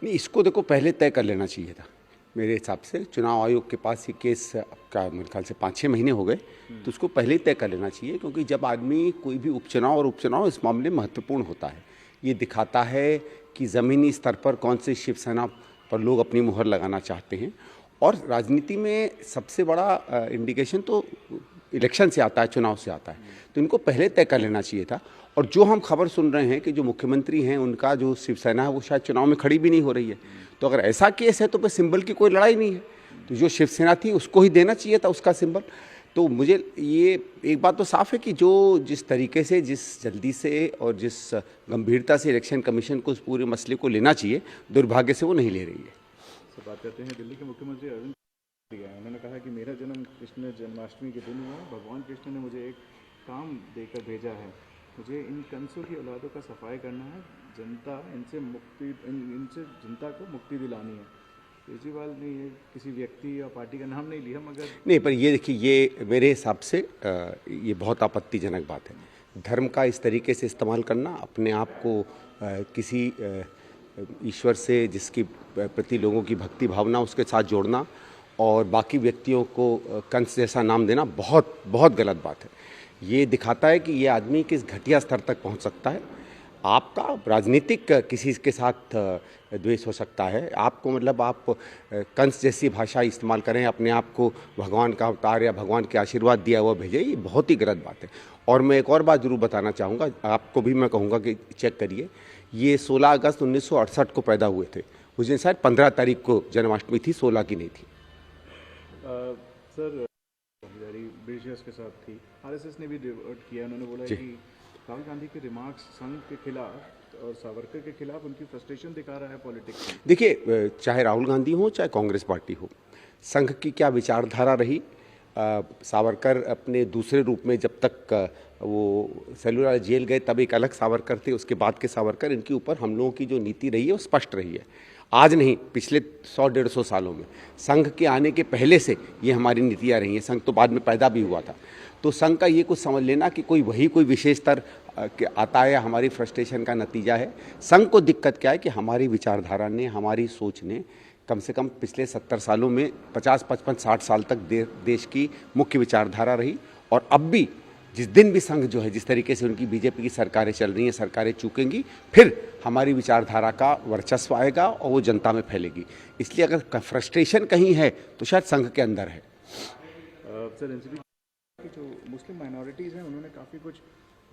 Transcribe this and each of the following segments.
नहीं, इसको देखो पहले तय कर लेना चाहिए था मेरे हिसाब से। चुनाव आयोग के पास ये केस का मेरे ख्याल से 5-6 महीने हो गए, तो उसको पहले ही तय कर लेना चाहिए, क्योंकि जब आदमी कोई भी उपचुनाव इस मामले में महत्वपूर्ण होता है। ये दिखाता है कि ज़मीनी स्तर पर कौन से शिवसेना पर लोग अपनी मुहर लगाना चाहते हैं। और राजनीति में सबसे बड़ा इंडिकेशन तो इलेक्शन से आता है, चुनाव से आता है, तो इनको पहले तय कर लेना चाहिए था। और जो हम खबर सुन रहे हैं कि जो मुख्यमंत्री हैं उनका जो शिवसेना है वो शायद चुनाव में खड़ी भी नहीं हो रही है, तो अगर ऐसा केस है तो फिर सिंबल की कोई लड़ाई नहीं है, तो जो शिवसेना थी उसको ही देना चाहिए था उसका सिंबल। तो मुझे ये एक बात तो साफ है कि जो जिस तरीके से, जिस जल्दी से और जिस गंभीरता से इलेक्शन कमीशन को उस पूरे मसले को लेना चाहिए, दुर्भाग्य से वो नहीं ले रही है। तो बात करते हैं दिल्ली के मुख्यमंत्री अरविंद केजरीवाल। उन्होंने कहा कि मेरा जन्म कृष्ण जन्माष्टमी के दिन हुआ, भगवान कृष्ण ने मुझे एक काम देकर भेजा है, मुझे इन कंसों की औलादों का सफाई करना है, जनता इनसे जनता को मुक्ति दिलानी है। केजरीवाल ने ये किसी व्यक्ति या पार्टी का नाम नहीं लिया, मगर नहीं, पर ये देखिए, ये मेरे हिसाब से ये बहुत आपत्तिजनक बात है। धर्म का इस तरीके से इस्तेमाल करना, अपने आप को किसी ईश्वर से जिसकी प्रति लोगों की भक्ति भावना उसके साथ जोड़ना और बाकी व्यक्तियों को कंस जैसा नाम देना बहुत बहुत गलत बात है। ये दिखाता है कि ये आदमी किस घटिया स्तर तक पहुंच सकता है। आपका राजनीतिक किसी के साथ द्वेष हो सकता है, आपको मतलब आप कंस जैसी भाषा इस्तेमाल करें, अपने आप को भगवान का अवतार या भगवान के आशीर्वाद दिया हुआ भेजे, ये बहुत ही गलत बात है। और मैं एक और बात जरूर बताना चाहूँगा, आपको भी मैं कहूँगा कि चेक करिए, ये 16 अगस्त 1968 को पैदा हुए थे, उस दिन शायद 15 तारीख को जन्माष्टमी थी, 16 की नहीं थी। सर ब्रिटिशर्स के साथ थी, आरएसएस ने भी रिवर्ट किया। उन्होंने बोला कि राहुल गांधी के रिमार्क्स संघ के खिलाफ और सावरकर के खिलाफ उनकी फ्रस्ट्रेशन दिखा रहा है पॉलिटिक्स में। देखिए, चाहे राहुल गांधी हो चाहे कांग्रेस पार्टी हो, संघ की क्या विचारधारा रही, सावरकर अपने दूसरे रूप में जब तक वो सेलुलर जेल गए तब एक अलग सावरकर थे, उसके बाद के सावरकर, इनके ऊपर हम लोगों की जो नीति रही है वो स्पष्ट रही है। आज नहीं, पिछले 100-150 सालों में, संघ के आने के पहले से ये हमारी नीतियाँ रही हैं। संघ तो बाद में पैदा भी हुआ था, तो संघ का ये कुछ समझ लेना कि कोई विशेष स्तर आता है या हमारी फ्रस्ट्रेशन का नतीजा है। संघ को दिक्कत क्या है कि हमारी विचारधारा ने, हमारी सोच ने कम से कम पिछले 70 सालों में 50-55-60 साल तक देश की मुख्य विचारधारा रही। और अब भी जिस दिन भी संघ जो है, जिस तरीके से उनकी बीजेपी की सरकारें चल रही हैं, सरकारें चूकेंगी, फिर हमारी विचारधारा का वर्चस्व आएगा और वो जनता में फैलेगी। इसलिए अगर फ्रस्ट्रेशन कहीं है तो शायद संघ के अंदर है। सर, एनसीपी की जो मुस्लिम माइनॉरिटीज़ हैं उन्होंने काफ़ी कुछ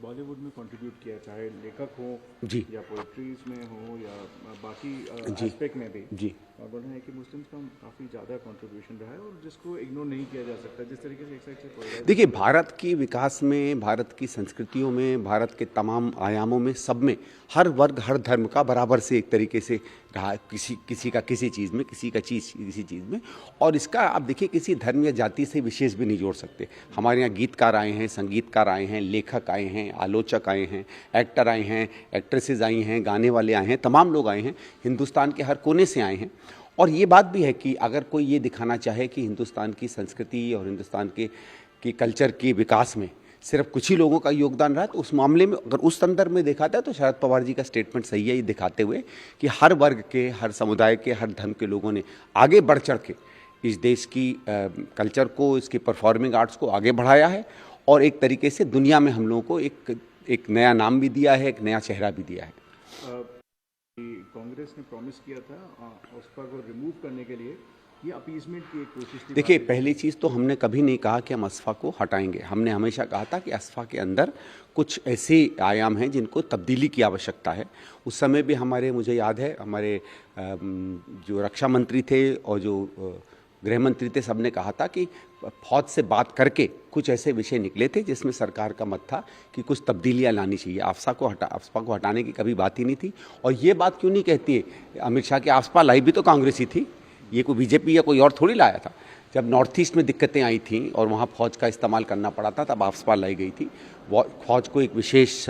बॉलीवुड में कंट्रीब्यूट किया, चाहे लेखक हो जी, या पोइट्रीज में हो या बाकी जी, एस्पेक्ट में भी जी। और बोल रहे हैं कि मुस्लिम्स का काफ़ी ज़्यादा कंट्रीब्यूशन रहा है और जिसको इग्नोर नहीं किया जा सकता, जिस तरीके से एक साइड से देखिए, भारत की विकास में, भारत की संस्कृतियों में, भारत के तमाम आयामों में, सब में हर वर्ग, हर धर्म का बराबर से एक तरीके से रहा, किसी का किसी चीज़ में, किसी चीज़ में। और इसका आप देखिए, किसी धर्म या जाति से विशेष भी नहीं जोड़ सकते। हमारे यहाँ गीतकार आए हैं, संगीतकार आए हैं, लेखक आए हैं, आलोचक आए हैं, एक्टर आए हैं, एक्ट्रेसेस आई हैं, गाने वाले आए हैं, तमाम लोग आए हैं, हिंदुस्तान के हर कोने से आए हैं। और ये बात भी है कि अगर कोई ये दिखाना चाहे कि हिंदुस्तान की संस्कृति और हिंदुस्तान के कल्चर के विकास में सिर्फ कुछ ही लोगों का योगदान रहा, तो उस मामले में अगर उस संदर्भ में देखा जाए तो शरद पवार जी का स्टेटमेंट सही है, ये दिखाते हुए कि हर वर्ग के, हर समुदाय के, हर धर्म के लोगों ने आगे बढ़ चढ़ के इस देश की कल्चर को, इसकी परफॉर्मिंग आर्ट्स को आगे बढ़ाया है और एक तरीके से दुनिया में हम लोगों को एक नया नाम भी दिया है, एक नया चेहरा भी दिया है। कांग्रेस ने प्रॉमिस किया था उसका को रिमूव करने के लिए, ये अपीजमेंट की एक कोशिश थी। देखिए, पहली चीज़ तो हमने कभी नहीं कहा कि हम असफा को हटाएंगे। हमने हमेशा कहा था कि असफा के अंदर कुछ ऐसे आयाम हैं जिनको तब्दीली की आवश्यकता है। उस समय भी मुझे याद है, हमारे जो रक्षा मंत्री थे और जो गृह मंत्री थे, सब ने कहा था कि फौज से बात करके कुछ ऐसे विषय निकले थे जिसमें सरकार का मत था कि कुछ तब्दीलियां लानी चाहिए। आफ्सा को हटाने की कभी बात ही नहीं थी। और ये बात क्यों नहीं कहती है अमित शाह की, आफ्सा लाई भी तो कांग्रेस ही थी, ये कोई बीजेपी या कोई और थोड़ी लाया था। जब नॉर्थ ईस्ट में दिक्कतें आई थीं और वहाँ फौज का इस्तेमाल करना पड़ा था, तब आफ्सा लाई गई थी। फौज को एक विशेष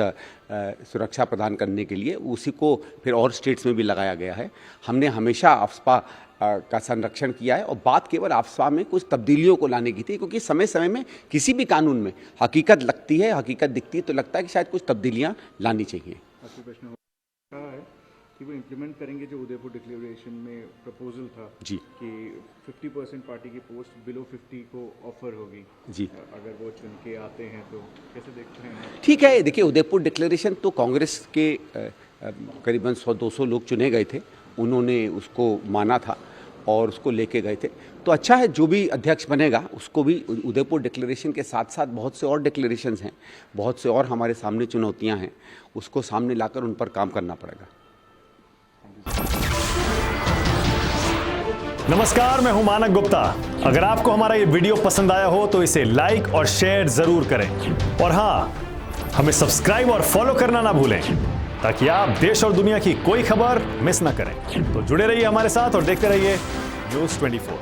सुरक्षा प्रदान करने के लिए उसी को फिर और स्टेट्स में भी लगाया गया है। हमने हमेशा आफ्सा का संरक्षण किया है और बात केवल आफ्सा में कुछ तब्दीलियों को लाने की थी, क्योंकि समय समय में किसी भी कानून में हकीकत लगती है, हकीकत दिखती है तो लगता है कि शायद कुछ तब्दीलियाँ लानी चाहिए। प्रश्न कहा है कि वो इम्प्लीमेंट करेंगे जो उदयपुर डिक्लेरेशन में प्रपोजल था जी। कि 50% पार्टी की पोस्ट बिलो 50 को ऑफर होगी जी। अगर वो चुन के आते हैं तो कैसे देखते हैं आप? ठीक है, देखिए उदयपुर डिक्लेरेशन तो कांग्रेस के करीबन 100-200 लोग चुने गए थे, उन्होंने उसको माना था और उसको लेके गए थे। तो अच्छा है, जो भी अध्यक्ष बनेगा उसको भी उदयपुर डिक्लेरेशन के साथ साथ बहुत से और डिक्लेरेशंस हैं, बहुत से और हमारे सामने चुनौतियां हैं, उसको सामने लाकर उन पर काम करना पड़ेगा। नमस्कार, मैं हूं मानक गुप्ता। अगर आपको हमारा ये वीडियो पसंद आया हो तो इसे लाइक और शेयर जरूर करें और हाँ, हमें सब्सक्राइब और फॉलो करना ना भूलें ताकि आप देश और दुनिया की कोई खबर मिस ना करें। तो जुड़े रहिए हमारे साथ और देखते रहिए न्यूज़ 24।